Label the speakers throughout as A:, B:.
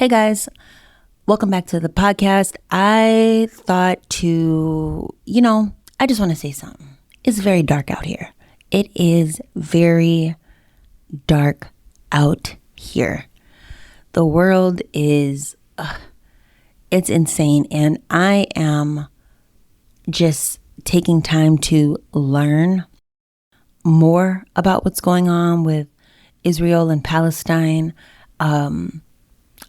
A: Hey guys, welcome back to the podcast. I thought I just want to say something. It's very dark out here. It is very dark out here. The world is, it's insane. And I am just taking time to learn more about what's going on with Israel and Palestine.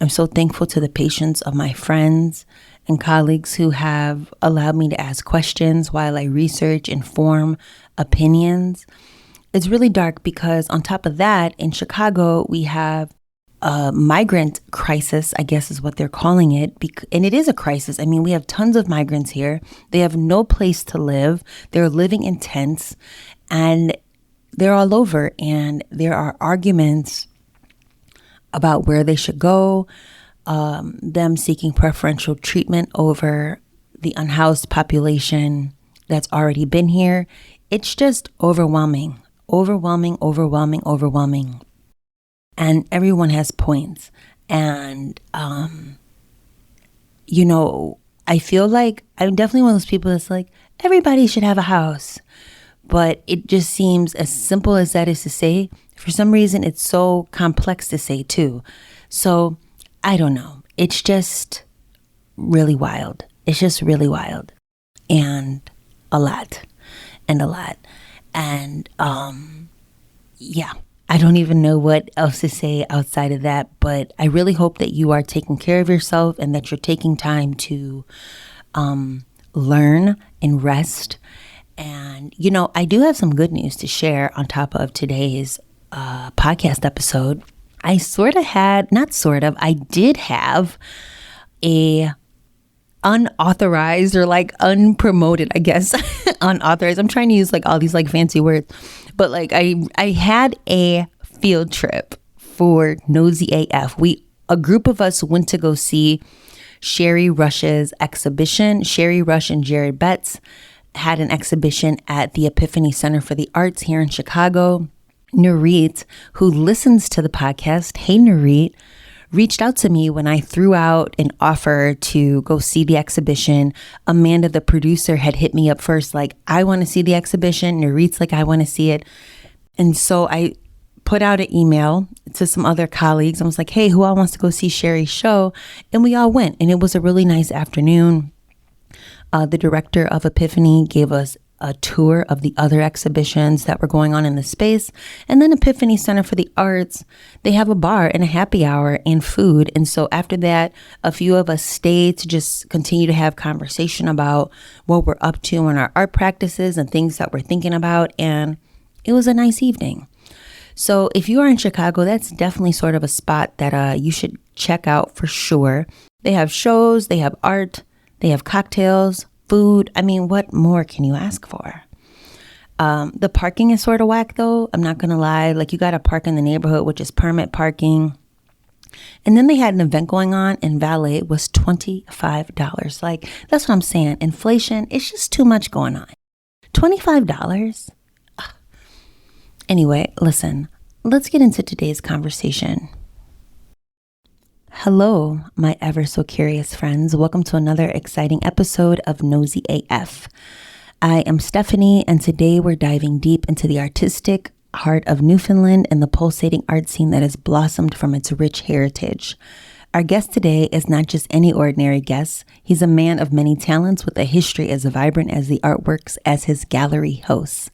A: I'm so thankful to the patience of my friends and colleagues who have allowed me to ask questions while I research and form opinions. It's really dark because on top of that, in Chicago, we have a migrant crisis, I guess is what they're calling it. And it is a crisis. I mean, we have tons of migrants here. They have no place to live. They're living in tents and they're all over. And there are arguments about where they should go, them seeking preferential treatment over the unhoused population that's already been here. It's just overwhelming. And everyone has points. And, I feel like I'm definitely one of those people that's like, everybody should have a house. But it just seems as simple as that is to say, for some reason, it's so complex to say too. So I don't know. It's just really wild. It's just really wild and a lot. And I don't even know what else to say outside of that. But I really hope that you are taking care of yourself and that you're taking time to learn and rest. And, I do have some good news to share on top of today's podcast episode. I did have a unauthorized or unpromoted, I guess, unauthorized. I'm trying to use all these fancy words, but I had a field trip for Nosy AF. A group of us went to go see Sherry Rush's exhibition. Sherry Rush and Jared Betts had an exhibition at the Epiphany Center for the Arts here in Chicago. Nurit, who listens to the podcast, hey Nurit, reached out to me when I threw out an offer to go see the exhibition. Amanda, the producer, had hit me up first, I want to see the exhibition. Nurit's I want to see it. And so I put out an email to some other colleagues. I was like, hey, who all wants to go see Sherry's show? And we all went. And it was a really nice afternoon. The director of Epiphany gave us a tour of the other exhibitions that were going on in the space. And then Epiphany Center for the Arts, they have a bar and a happy hour and food. And so after that, a few of us stayed to just continue to have conversation about what we're up to in our art practices and things that we're thinking about. And it was a nice evening. So if you are in Chicago, that's definitely sort of a spot that you should check out for sure. They have shows, they have art, they have cocktails, food. I mean, what more can you ask for? The parking is sort of whack though. I'm not going to lie. You got to park in the neighborhood, which is permit parking. And then they had an event going on and valet was $25. That's what I'm saying. Inflation, it's just too much going on. $25? Ugh. Anyway, listen, let's get into today's conversation. Hello, my ever so curious friends. Welcome to another exciting episode of Nosy AF. I am Stephanie, and today we're diving deep into the artistic heart of Newfoundland and the pulsating art scene that has blossomed from its rich heritage. Our guest today is not just any ordinary guest. He's a man of many talents with a history as vibrant as the artworks as his gallery hosts.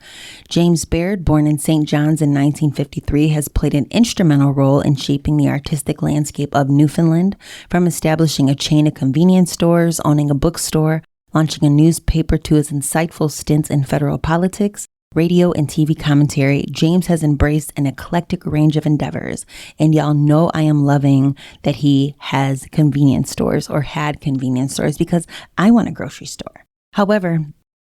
A: James Baird, born in St. John's in 1953, has played an instrumental role in shaping the artistic landscape of Newfoundland, from establishing a chain of convenience stores, owning a bookstore, launching a newspaper, to his insightful stints in federal politics, radio, and TV commentary. James has embraced an eclectic range of endeavors, and y'all know I am loving that he has convenience stores or had convenience stores because I want a grocery store. However,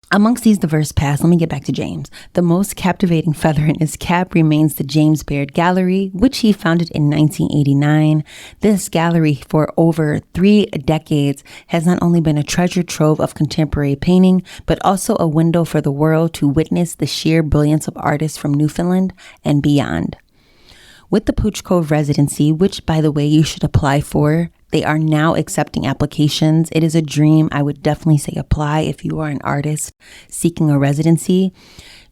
A: amongst these diverse paths, let me get back to James. The most captivating feather in his cap remains the James Baird Gallery, which he founded in 1989. This gallery, for over 3 decades, has not only been a treasure trove of contemporary painting, but also a window for the world to witness the sheer brilliance of artists from Newfoundland and beyond. With the Pooch Cove residency, which, by the way, you should apply for They are now accepting applications. It is a dream. I would definitely say apply if you are an artist seeking a residency.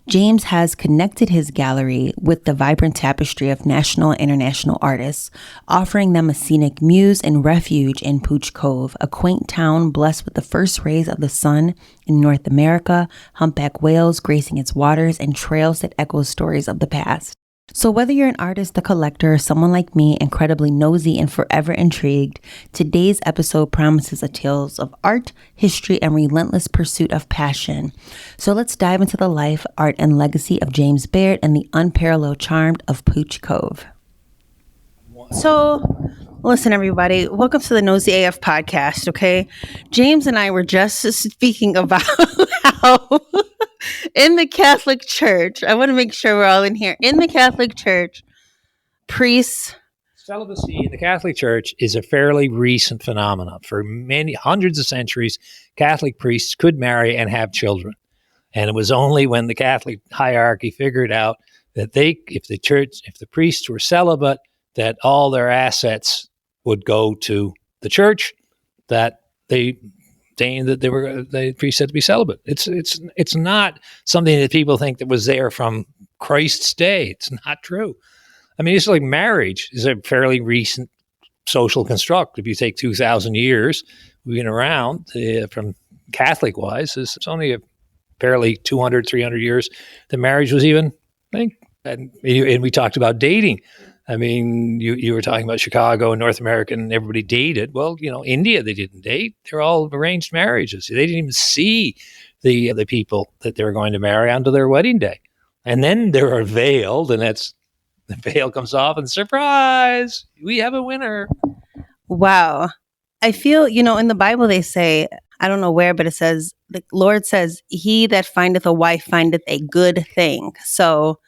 A: James has connected his gallery with the vibrant tapestry of national and international artists, offering them a scenic muse and refuge in Pooch Cove, a quaint town blessed with the first rays of the sun in North America, humpback whales gracing its waters, and trails that echo stories of the past. So whether you're an artist, a collector, or someone like me, incredibly nosy and forever intrigued, today's episode promises a tale of art, history, and relentless pursuit of passion. So let's dive into the life, art, and legacy of James Baird and the unparalleled charm of Pooch Cove. So, listen, everybody, welcome to the Nosy AF podcast, okay? James and I were just speaking about how in the Catholic Church, I want to make sure we're all in here, in the Catholic Church, priests...
B: Celibacy in the Catholic Church is a fairly recent phenomenon. For many hundreds of centuries, Catholic priests could marry and have children. And it was only when the Catholic hierarchy figured out that if the priests were celibate, that all their assets would go to the church, that they saying that the priests had to be celibate. It's not something that people think that was there from Christ's day. It's not true. I mean, it's like marriage is a fairly recent social construct. If you take 2,000 years, we've been around from Catholic-wise, it's only a fairly 200, 300 years that marriage was even a thing. And we talked about dating. I mean, you were talking about Chicago and North America and everybody dated. Well, India, they didn't date. They're all arranged marriages. They didn't even see the people that they were going to marry until their wedding day. And then they're veiled, and the veil comes off and surprise, we have a winner.
A: Wow. I feel, in the Bible they say, I don't know where, but it says, the Lord says, he that findeth a wife findeth a good thing. So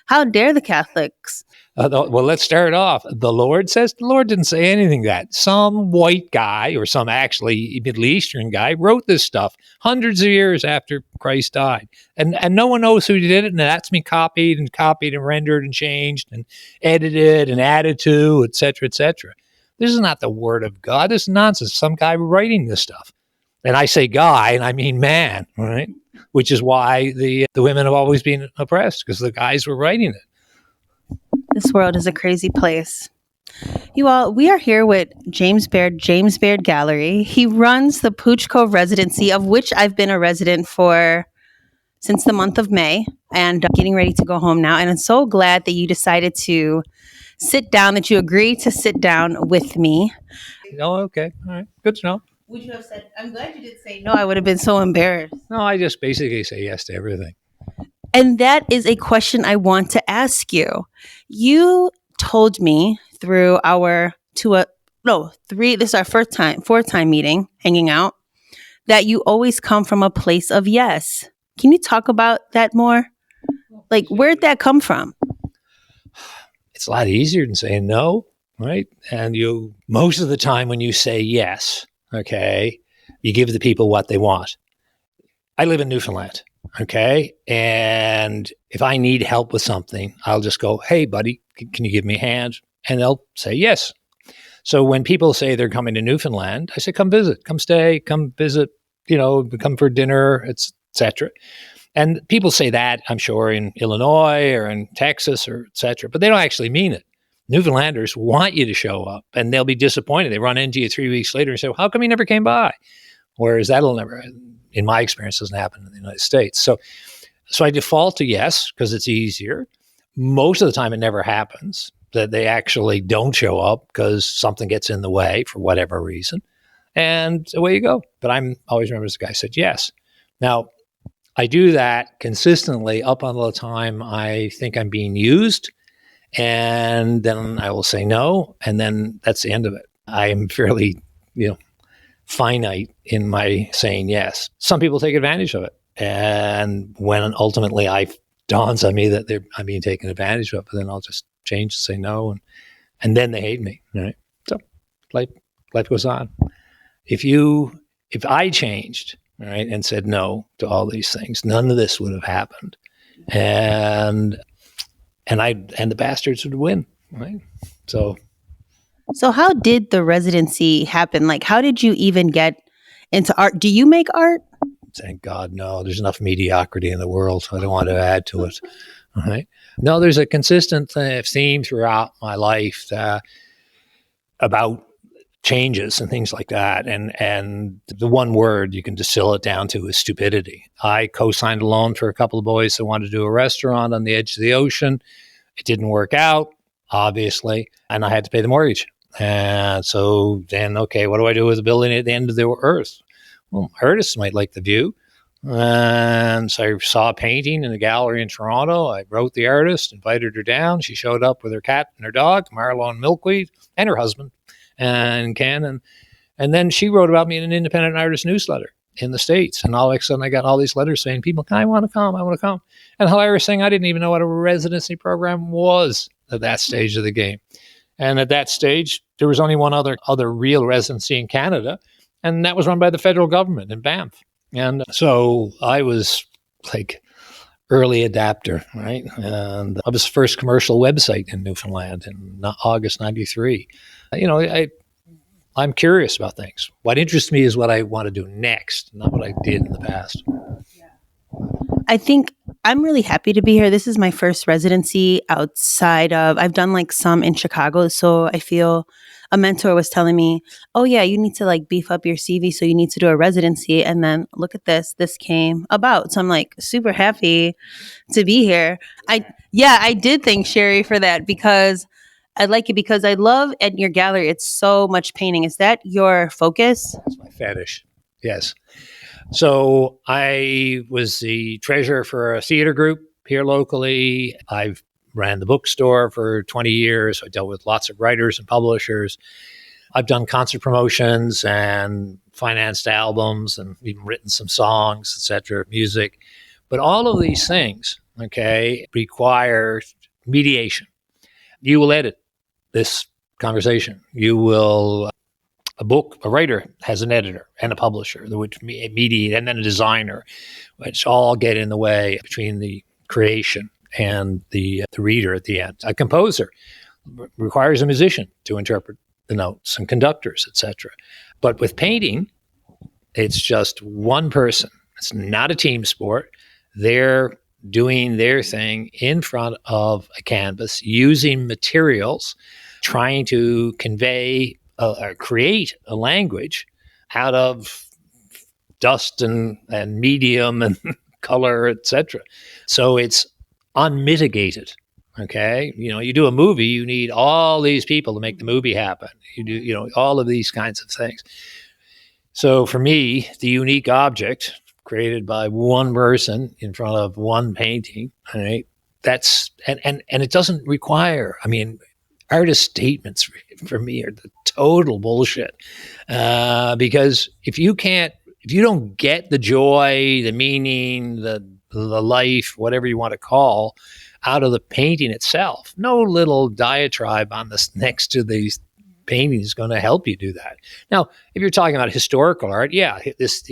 A: how dare the Catholics?
B: Well, let's start off. The Lord says, the Lord didn't say anything that. Some white guy or some actually Middle Eastern guy wrote this stuff hundreds of years after Christ died. And no one knows who did it. And that's been copied and rendered and changed and edited and added to, et cetera, et cetera. This is not the word of God. This is nonsense. Some guy writing this stuff. And I say guy, and I mean man, right? Which is why the women have always been oppressed, because the guys were writing it.
A: This world is a crazy place. You all, we are here with James Baird Gallery. He runs the Pooch Cove residency, of which I've been a resident since the month of May, and getting ready to go home now. And I'm so glad that you decided to that you agreed to sit down with me.
B: Oh, okay. All right. Good to know.
A: Would you have said, I'm glad you did say no, I would have been so embarrassed.
B: No, I just basically say yes to everything.
A: And that is a question I want to ask you. You told me through this is our fourth time meeting, hanging out, that you always come from a place of yes. Can you talk about that more? Like, where'd that come from?
B: It's a lot easier than saying no, right? And most of the time when you say yes, okay, you give the people what they want. I live in Newfoundland. Okay. And if I need help with something, I'll just go, hey, buddy, can you give me a hand? And they'll say yes. So when people say they're coming to Newfoundland, I say, come visit, come stay, come visit, come for dinner, etc. And people say that, I'm sure, in Illinois or in Texas or etc. But they don't actually mean it. Newfoundlanders want you to show up, and they'll be disappointed. They run into you 3 weeks later and say, well, how come you never came by? Whereas that'll never, in my experience, doesn't happen in the United States. So I default to yes, because it's easier. Most of the time it never happens, that they actually don't show up because something gets in the way for whatever reason. And away you go. But I'm always remember this guy said yes. Now, I do that consistently up until the time I think I'm being used. And then I will say no. And then that's the end of it. I am fairly, finite in my saying yes. Some people take advantage of it. And when ultimately dawns on me that I'm being taken advantage of, then I'll just change and say no. And then they hate me. Right? So life goes on. If I changed, right, and said no to all these things, none of this would have happened. And the bastards would win, right? So
A: So how did the residency happen? Like, how did you even get into art? Do you make art?
B: Thank God, no. There's enough mediocrity in the world, so I don't want to add to it. All right. No, there's a consistent theme throughout my life about changes and things like that. And the one word you can distill it down to is stupidity. I co-signed a loan for a couple of boys that wanted to do a restaurant on the edge of the ocean. It didn't work out, obviously, and I had to pay the mortgage. And so then, okay, what do I do with the building at the end of the earth? Well, artists might like the view. And so I saw a painting in a gallery in Toronto. I wrote the artist, invited her down. She showed up with her cat and her dog, Marlo and Milkweed, and her husband, and Ken. And then she wrote about me in an independent artist newsletter in the States. And all of a sudden, I got all these letters saying, people, I want to come, I want to come. And hilarious thing, I didn't even know what a residency program was at that stage of the game. And at that stage, there was only one other real residency in Canada, and that was run by the federal government in Banff. And so I was like early adapter, right? And I was the first commercial website in Newfoundland in August 93. I'm curious about things. What interests me is what I want to do next, not what I did in the past.
A: I think I'm really happy to be here. This is my first residency outside of, I've done like some in Chicago. So I feel a mentor was telling me, oh yeah, you need to like beef up your CV. So you need to do a residency. And then look at this came about. So I'm like super happy to be here. I did thank Sherry for that because I like it because I love at your gallery, it's so much painting. Is that your focus?
B: That's my fetish. Yes. So I was the treasurer for a theater group here locally. I've ran the bookstore for 20 years. I dealt with lots of writers and publishers. I've done concert promotions and financed albums and even written some songs, etc., music. But all of these things, okay, require mediation. You will edit this conversation. You will a writer has an editor and a publisher, which mediate, and then a designer, which all get in the way between the creation and the reader at the end. A composer requires a musician to interpret the notes and conductors, etc. But with painting, it's just one person. It's not a team sport. They're doing their thing in front of a canvas, using materials, trying to convey or create a language out of dust and medium and color, etc. So it's unmitigated. Okay, you do a movie, you need all these people to make the movie happen. You do, all of these kinds of things. So for me, the unique object created by one person in front of one painting, right? That's and it doesn't require. Artist statements for me are the total bullshit because if you don't get the joy, the meaning, the life, whatever you want to call, out of the painting itself, no little diatribe on this next to these paintings is going to help you do that. Now, if you're talking about historical art, yeah, this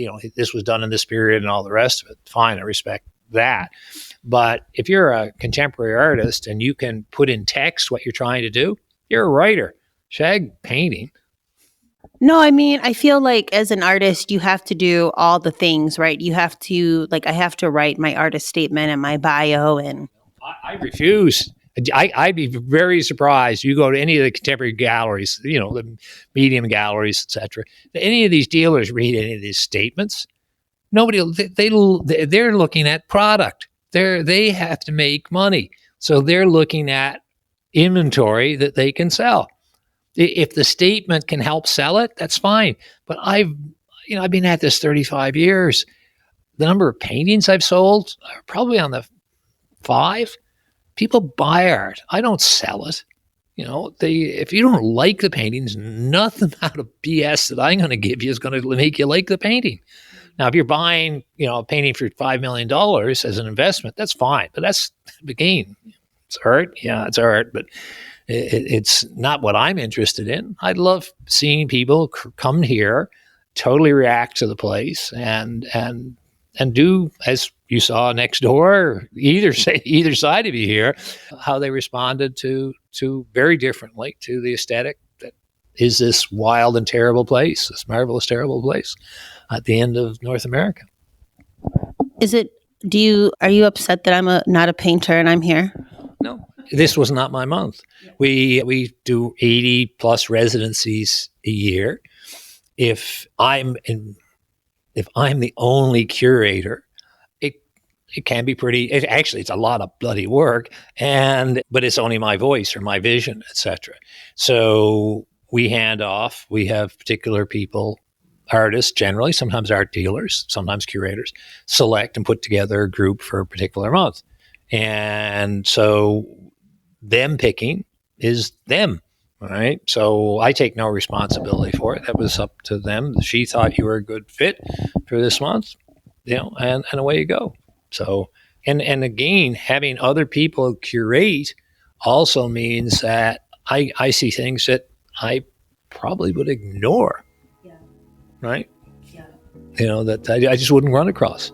B: was done in this period and all the rest of it, fine, I respect that. But if you're a contemporary artist and you can put in text what you're trying to do, you're a writer. Shag painting.
A: No, I feel like as an artist, you have to do all the things, right? You have to, I have to write my artist statement and my bio. And
B: I refuse. I'd be very surprised. You go to any of the contemporary galleries, the medium galleries, etc. Any of these dealers read any of these statements. Nobody. They're looking at product. They have to make money, so they're looking at inventory that they can sell. If the statement can help sell it, that's fine. But I've been at this 35 years. The number of paintings I've sold are probably on the 5. People buy art. I don't sell it. If you don't like the paintings, nothing out of BS that I'm going to give you is going to make you like the painting. Now, if you're buying, a painting for $5 million as an investment, that's fine. But that's, again, it's art. Yeah, it's art, but it's not what I'm interested in. I'd love seeing people come here, totally react to the place, and do as you saw next door, either side of you here, how they responded to very differently to the aesthetic that is this wild and terrible place, this marvelous, terrible place at the end of North America.
A: Are you upset that I'm not a painter and I'm here?
B: No, this was not my month. We do 80 plus residencies a year. If I'm the only curator, it can be it's a lot of bloody work, but it's only my voice or my vision, etc. So we hand off. We have particular people, artists generally, sometimes art dealers, sometimes curators, select and put together a group for a particular month. And so them picking is them, right? So I take no responsibility for it. That was up to them. She thought you were a good fit for this month, and away you go. So, and again, having other people curate also means that I see things that I probably would ignore, right? Yeah. That I just wouldn't run across.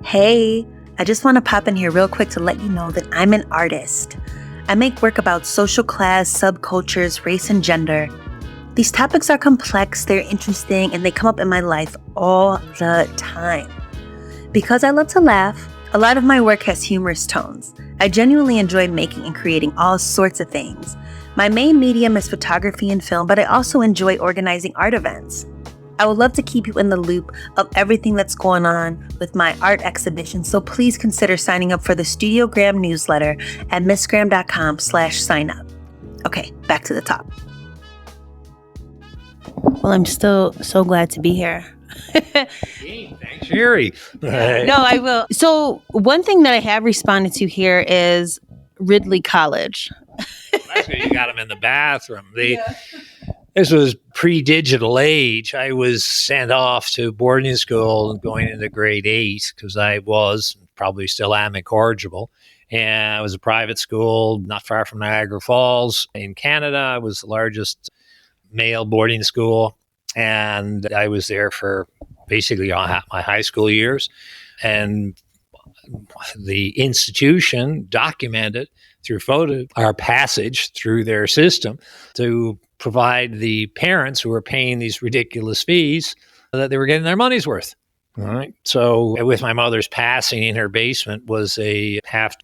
A: Hey, I just want to pop in here real quick to let you know that I'm an artist. I make work about social class, subcultures, race, and gender. These topics are complex, they're interesting, and they come up in my life all the time. Because I love to laugh, a lot of my work has humorous tones. I genuinely enjoy making and creating all sorts of things. My main medium is photography and film, but I also enjoy organizing art events. I would love to keep you in the loop of everything that's going on with my art exhibition, so please consider signing up for the Studiogram newsletter at missgram.com/sign up. Okay, back to the top. Well, I'm still so glad to be here.
B: Thanks, Sherry.
A: No, I will. So one thing that I have responded to here is Ridley College.
B: That's where you got them in the bathroom. This was pre-digital age. I was sent off to boarding school going into grade 8 because I was, probably still am, incorrigible. And it was a private school not far from Niagara Falls in Canada. It was the largest male boarding school. And I was there for basically all my high school years. And the institution documented through our passage through their system to provide the parents who were paying these ridiculous fees that they were getting their money's worth. All right. So with my mother's passing, in her basement was I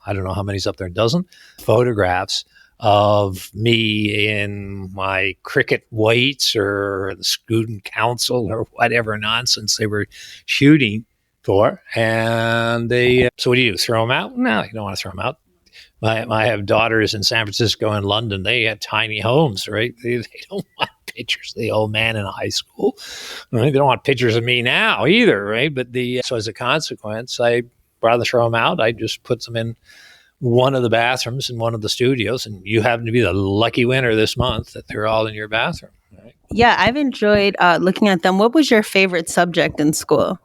B: don't know how many's up there, a dozen photographs of me in my cricket whites or the student council or whatever nonsense they were shooting for. And so what do? Throw them out? No, you don't want to throw them out. I have daughters in San Francisco and London. They have tiny homes, right? They don't want pictures of the old man in high school, right? They don't want pictures of me now either, right? But so as a consequence, I rather throw them out. I just put them in one of the bathrooms in one of the studios, and you happen to be the lucky winner this month that they're all in your bathroom, right?
A: Yeah, I've enjoyed looking at them. What was your favorite subject in school?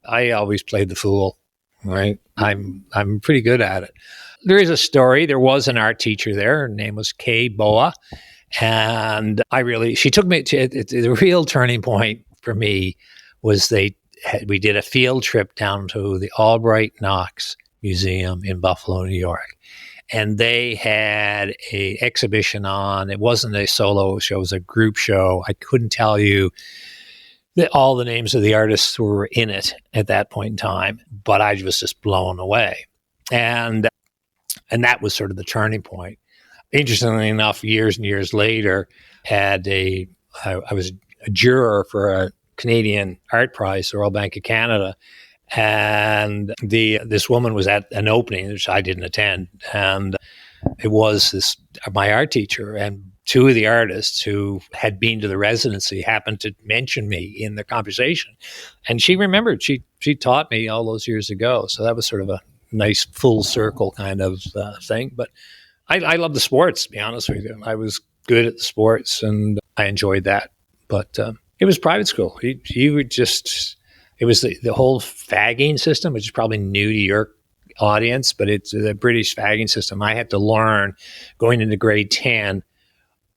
B: I always played the fool, right? I'm pretty good at it. There is a story. There was an art teacher there. Her name was Kay Boa. And she took me to the real turning point for me was we did a field trip down to the Albright Knox Museum in Buffalo, New York. And they had a exhibition on. It wasn't a solo show. It was a group show. I couldn't tell you all the names of the artists who were in it at that point in time, but I was just blown away. And that was sort of the turning point. Interestingly enough, years and years later, I was a juror for a Canadian Art Prize, the Royal Bank of Canada, and this woman was at an opening, which I didn't attend, and it was my art teacher, and two of the artists who had been to the residency happened to mention me in the conversation, and she remembered. She taught me all those years ago, so that was sort of a nice full circle kind of thing. But I love the sports, to be honest with you. I was good at the sports and I enjoyed that. But it was private school. You would it was the whole fagging system, which is probably new to your audience, but it's the British fagging system. I had to learn going into grade 10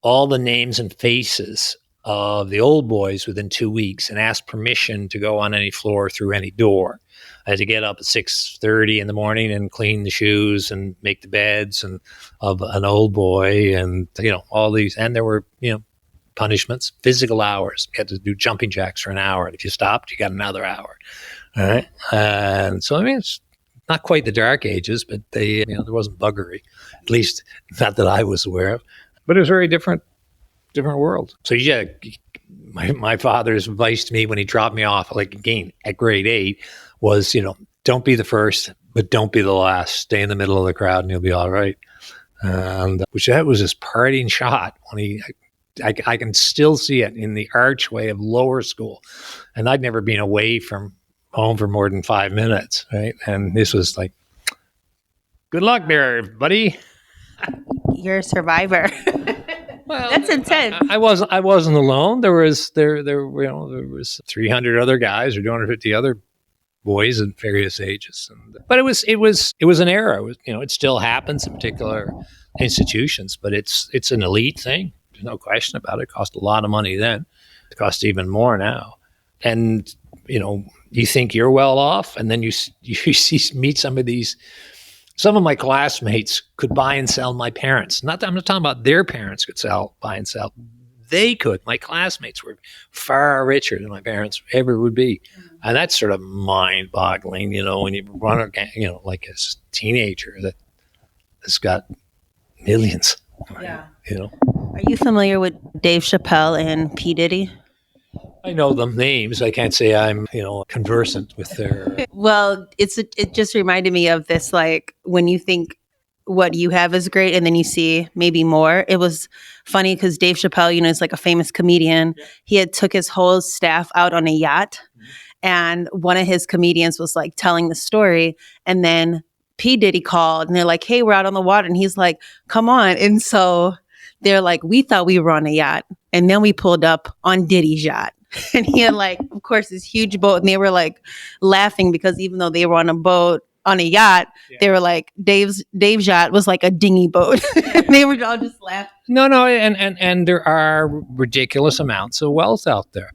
B: all the names and faces of the old boys within 2 weeks and asked permission to go on any floor through any door. I had to get up at 6:30 in the morning and clean the shoes and make the beds and of an old boy, and all these. And there were punishments, physical hours. You had to do jumping jacks for an hour, and if you stopped, you got another hour. All right, and so it's not quite the dark ages, but there wasn't buggery, at least not that I was aware of. But it was very different world. So yeah, my father's advice to me when he dropped me off, like again at grade 8, was don't be the first, but don't be the last. Stay in the middle of the crowd, and you'll be all right. And that was his parting shot when I can still see it in the archway of lower school, and I'd never been away from home for more than 5 minutes, right? And this was like, good luck there, buddy.
A: You're a survivor.
B: Well,
A: that's intense.
B: I wasn't alone. There was 300 other guys or 250 other boys in various ages. But it was an era. It still happens in particular institutions, but it's an elite thing. There's no question about it. It cost a lot of money then. It costs even more now. And you think you're well off, and then you meet some of these. Some of my classmates could buy and sell my parents. I'm not talking about their parents could buy and sell. They could. My classmates were far richer than my parents ever would be. And that's sort of mind-boggling, when you run like a teenager that has got millions.
A: Yeah.
B: Are
A: you familiar with Dave Chappelle and P. Diddy?
B: I know them names. I can't say I'm, conversant with their.
A: Well, it just reminded me of this, like when you think what you have is great and then you see maybe more. It was funny because Dave Chappelle, is like a famous comedian. Yeah. He had took his whole staff out on a yacht, and one of his comedians was like telling the story, and then P. Diddy called and they're like, "Hey, we're out on the water," and he's like, "Come on!" And so they're like, "We thought we were on a yacht, and then we pulled up on Diddy's yacht." And he had of course, this huge boat, and they were like laughing because even though they were on a boat on a yacht, they were like Dave's yacht was like a dinghy boat. And they were all just laughing.
B: No, and there are ridiculous amounts of wealth out there,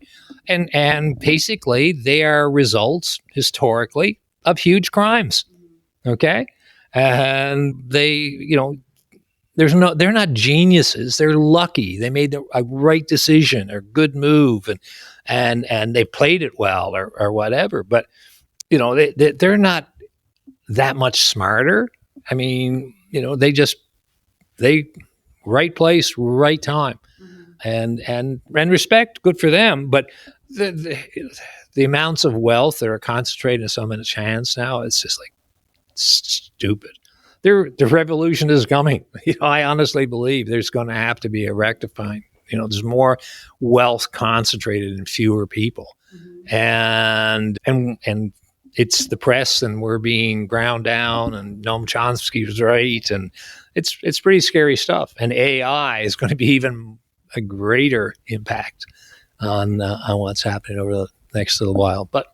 B: and basically they are results historically of huge crimes. Okay, and they they're not geniuses. They're lucky. They made a right decision or good move, and they played it well or whatever. But they're not that much smarter. I mean, they right place, right time, and respect. Good for them. But the amounts of wealth that are concentrated in so many hands now, it's just like stupid. The revolution is coming. I honestly believe there's going to have to be a rectifying. There's more wealth concentrated in fewer people, and it's the press, and we're being ground down. And Noam Chomsky was right, and it's pretty scary stuff. And AI is going to be even a greater impact on what's happening over the next little while. But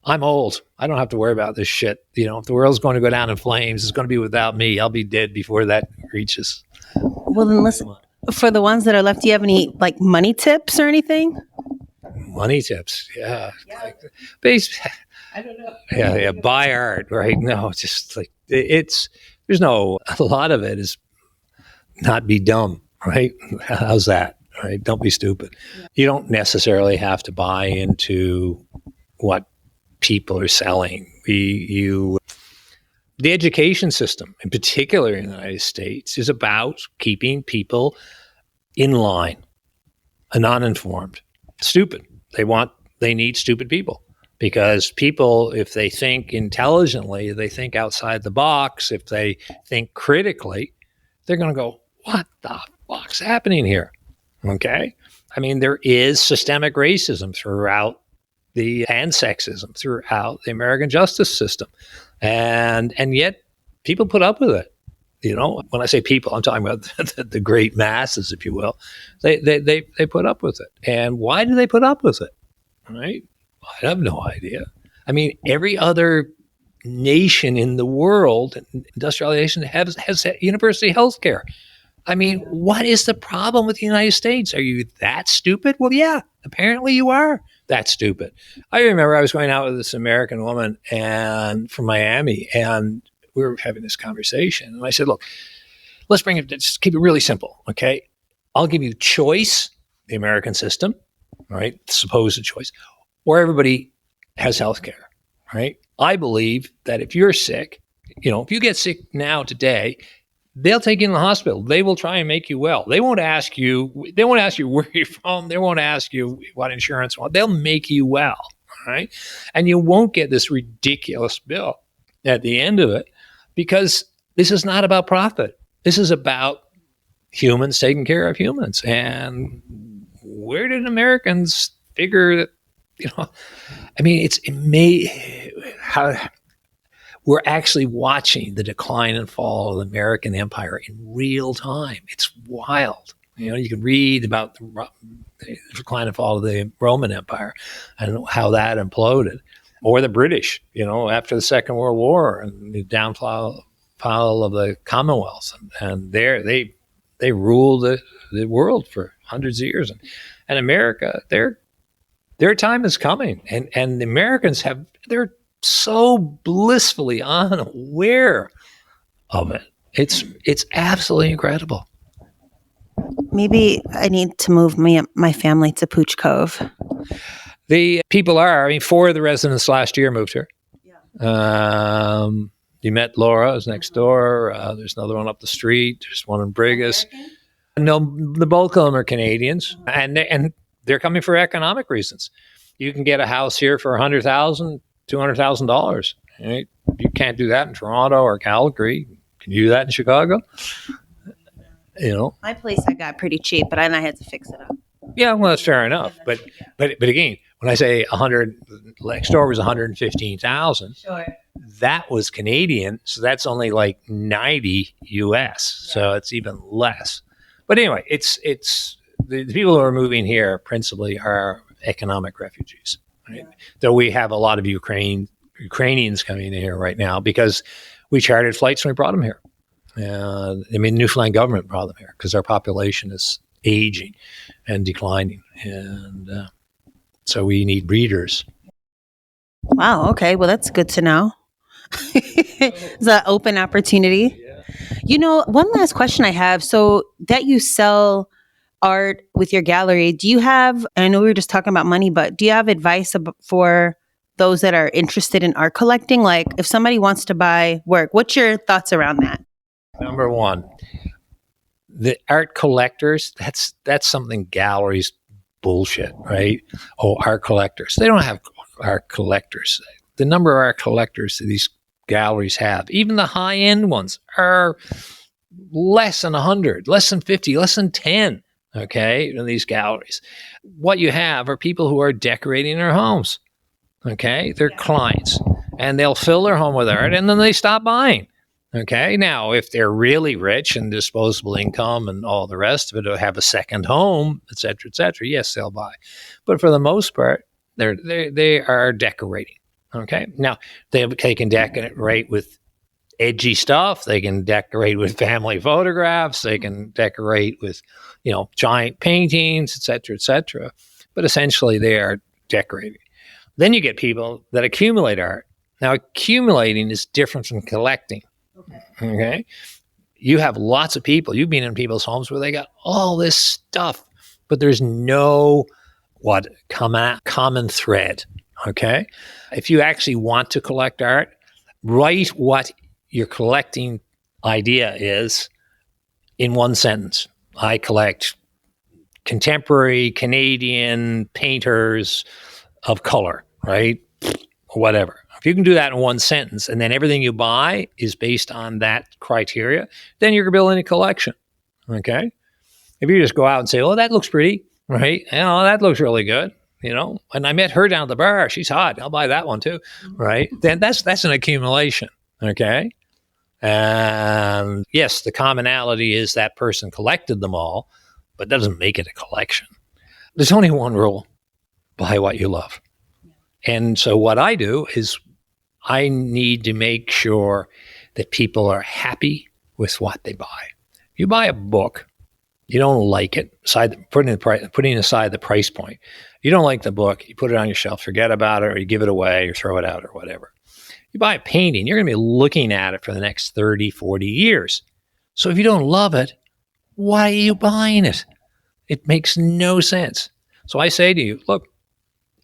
B: I'm old. I don't have to worry about this shit. If the world's going to go down in flames, it's going to be without me. I'll be dead before that reaches.
A: Well, then listen, for the ones that are left, do you have any money tips or anything?
B: Money tips? Yeah. I don't know. Yeah. Buy art, right? No, just there's a lot of it is not be dumb, right? How's that? Right? Don't be stupid. Yeah. You don't necessarily have to buy into what people are selling. The education system, in particular in the United States, is about keeping people in line and uninformed. Stupid. They need stupid people, because people, if they think intelligently, they think outside the box, if they think critically, they're going to go, what the fuck's happening here? Okay? I mean, there is systemic racism throughout and sexism throughout the American justice system. And yet people put up with it. When I say people, I'm talking about the great masses, if you will. They put up with it. And why do they put up with it? Right? I have no idea. I mean, every other nation in the world, industrialization, has university health care. I mean, what is the problem with the United States? Are you that stupid? Well, yeah, apparently you are that stupid. I remember I was going out with this American woman and from Miami, and we were having this conversation. And I said, look, let's bring it, just keep it really simple. Okay. I'll give you choice, the American system, right? Supposed choice, where everybody has health care, right? I believe that if you're sick, if you get sick now today, they'll take you in the hospital. They will try and make you well. They won't ask you where you're from. They won't ask you what insurance you want. They'll make you well, right? And you won't get this ridiculous bill at the end of it, because this is not about profit. This is about humans taking care of humans. And where did Americans figure that, it's amazing how we're actually watching the decline and fall of the American empire in real time. It's wild. You can read about the decline and fall of the Roman Empire and how that imploded, or the British, after the Second World War and the downfall of the Commonwealth, and they ruled the world for hundreds of years. And America, their time is coming, and the Americans they're so blissfully unaware of it. It's absolutely incredible.
A: Maybe I need to move my family to Pooch Cove.
B: The people four of the residents last year moved here. Yeah. You met Laura, who's next door. There's another one up the street. There's one in Brigus. No, the bulk of them are Canadians, and they're coming for economic reasons. You can get a house here for $100,000, $200,000. Right? You can't do that in Toronto or Calgary. Can you do that in Chicago?
A: My place I got pretty cheap, but I had to fix it up.
B: Yeah, well, that's fair enough. But again, when I say 100, next door was 115,000.
A: Sure.
B: That was Canadian, so that's only like 90 US. Yeah. So it's even less. But anyway, it's the people who are moving here principally are economic refugees. Right? Yeah. Though we have a lot of Ukrainians coming in here right now because we chartered flights when we brought them here. Newfoundland government brought them here because our population is aging and declining, and so we need breeders.
A: Wow. Okay. Well, that's good to know. It's an open opportunity. Yeah. One last question I have. So that you sell art with your gallery, do you have, I know we were just talking about money, but do you have advice for those that are interested in art collecting? Like if somebody wants to buy work, what's your thoughts around that?
B: Number one, the art collectors, that's something galleries bullshit, right? Oh, art collectors. They don't have art collectors. The number of art collectors that these galleries have, even the high-end ones, are less than 100, less than 50, less than 10, okay, in these galleries. What you have are people who are decorating their homes, okay? They're clients, and they'll fill their home with art, and then they stop buying. Okay. Now, if they're really rich and disposable income and all the rest of it, or have a second home, et cetera, yes, they'll buy. But for the most part, they are decorating. Okay. Now, they can decorate with edgy stuff. They can decorate with family photographs. They can decorate with, giant paintings, et cetera. But essentially, they are decorating. Then you get people that accumulate art. Now, accumulating is different from collecting. Okay. You have lots of people. You've been in people's homes where they got all this stuff, but there's no common thread. Okay. If you actually want to collect art, write what your collecting idea is in one sentence. I collect contemporary Canadian painters of color, right? Whatever. If you can do that in one sentence, and then everything you buy is based on that criteria, then you're building a collection, okay? If you just go out and say, oh, that looks pretty, right? That looks really good, and I met her down at the bar. She's hot. I'll buy that one too, right? Then that's an accumulation, okay? And yes, the commonality is that person collected them all, but that doesn't make it a collection. There's only one rule: buy what you love. And so what I do is I need to make sure that people are happy with what they buy. You buy a book, you don't like it, putting aside the price point. You don't like the book, you put it on your shelf, forget about it, or you give it away or throw it out or whatever. You buy a painting, you're going to be looking at it for the next 30, 40 years. So if you don't love it, why are you buying it? It makes no sense. So I say to you, look,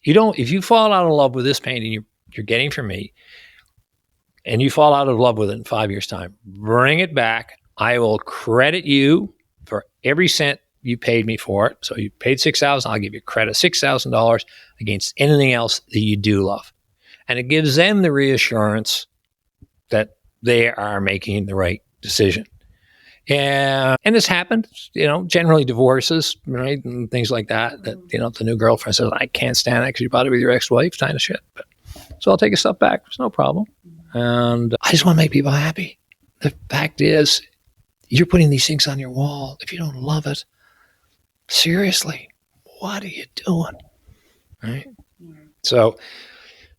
B: if you fall out of love with this painting you're getting from me, and you fall out of love with it in 5 years' time, bring it back. I will credit you for every cent you paid me for it. So you paid $6,000, I'll give you credit $6,000 against anything else that you do love. And it gives them the reassurance that they are making the right decision. And this happened, generally divorces, right? And things like that, the new girlfriend says, I can't stand that because you bought it with your ex-wife, kind of shit. So I'll take a step back. There's no problem. And I just want to make people happy. The fact is, you're putting these things on your wall. If you don't love it, seriously, what are you doing? Right? Yeah. So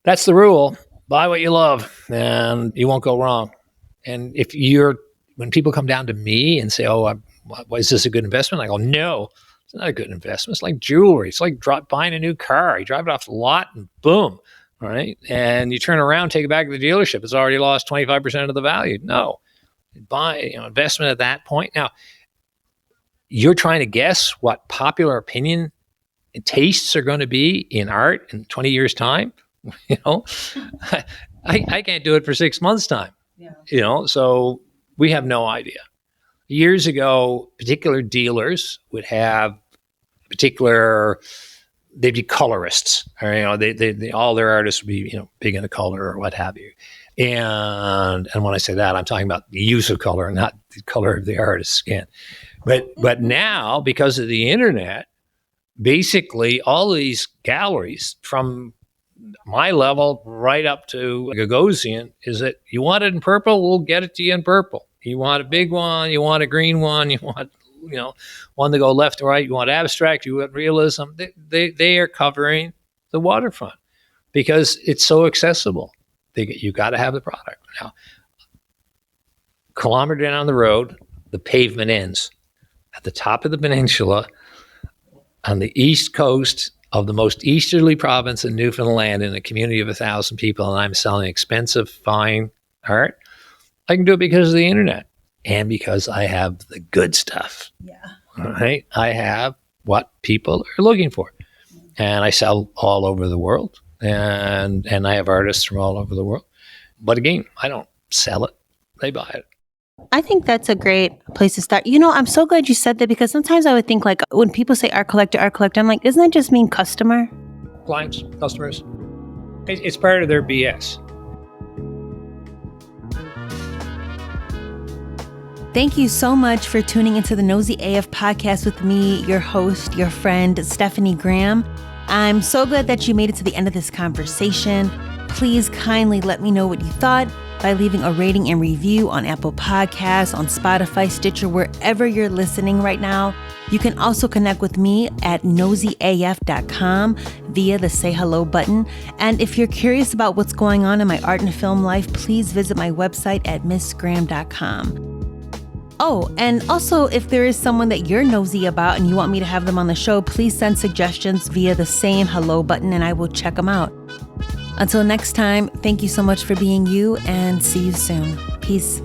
B: that's the rule. Buy what you love and you won't go wrong. And when people come down to me and say, is this a good investment? I go, no, it's not a good investment. It's like jewelry. It's like buying a new car. You drive it off the lot and boom, right? And you turn around, take it back to the dealership. It's already lost 25% of the value. No. Buy investment at that point. Now, you're trying to guess what popular opinion and tastes are going to be in art in 20 years' time. I can't do it for 6 months' time. Yeah. So we have no idea. Years ago, particular dealers would have they'd be colorists, or they all their artists would be big into color or what have you. And when I say that, I'm talking about the use of color, not the color of the artist's skin. But now, because of the internet, basically all of these galleries, from my level right up to Gagosian, is that you want it in purple, we'll get it to you in purple. You want a big one, you want a green one, you want one to go left to right, you want abstract, you want realism. They are covering the waterfront because it's so accessible. You got to have the product. Now, a kilometer down the road, the pavement ends. At the top of the peninsula, on the east coast of the most easterly province in Newfoundland, in a community of 1,000 people, and I'm selling expensive, fine art, I can do it because of the internet and because I have the good stuff. Yeah. All right? I have what people are looking for. And I sell all over the world. And I have artists from all over the world. But again, I don't sell it. They buy it.
A: I think that's a great place to start. I'm so glad you said that, because sometimes I would think, like, when people say art collector, I'm like, doesn't that just mean customer?
B: Clients, customers. It's part of their BS.
A: Thank you so much for tuning into the Nosy AF podcast with me, your host, your friend, Stephanie Graham. I'm so glad that you made it to the end of this conversation. Please kindly let me know what you thought by leaving a rating and review on Apple Podcasts, on Spotify, Stitcher, wherever you're listening right now. You can also connect with me at nosyaf.com via the Say Hello button. And if you're curious about what's going on in my art and film life, please visit my website at missgraham.com. Oh, and also, if there is someone that you're nosy about and you want me to have them on the show, please send suggestions via the Saying Hello button and I will check them out. Until next time, thank you so much for being you, and see you soon. Peace.